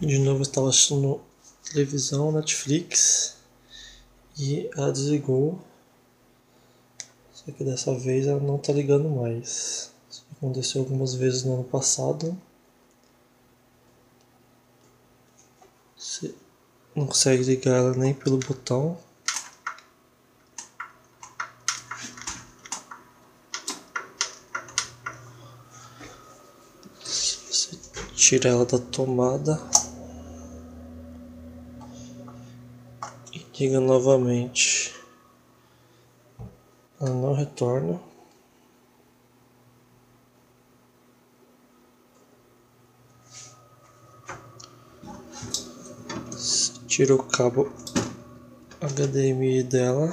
De novo eu estava assistindo televisão, Netflix, e ela desligou. Só que dessa vez ela não tá ligando mais. Isso aconteceu algumas vezes no ano passado. Você não consegue ligar ela nem pelo botão. Você tira ela da tomada e liga novamente. Ela não retorna. Você tira o cabo HDMI dela.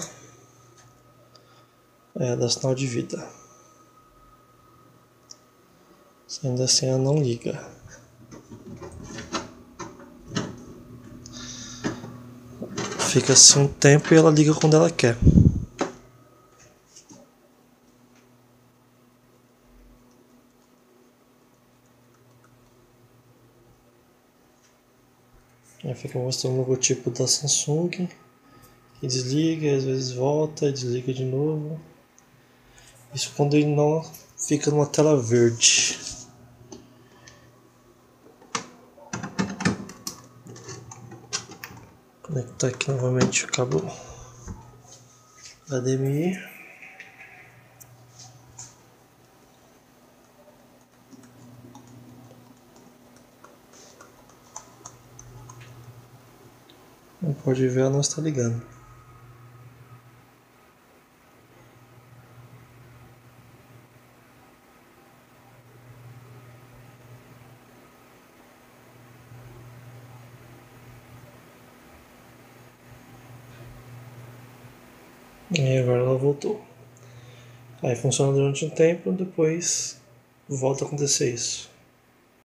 Dá sinal de vida. Ainda assim ela não liga. Fica assim um tempo e ela liga quando ela quer. Aí fica mostrando o logotipo da Samsung. E desliga, e às vezes volta e desliga de novo. Isso quando ele não fica numa tela verde. Conectar aqui novamente o cabo HDMI. Como pode ver, ela não está ligando. E agora ela voltou. Aí funciona durante um tempo, depois volta a acontecer isso.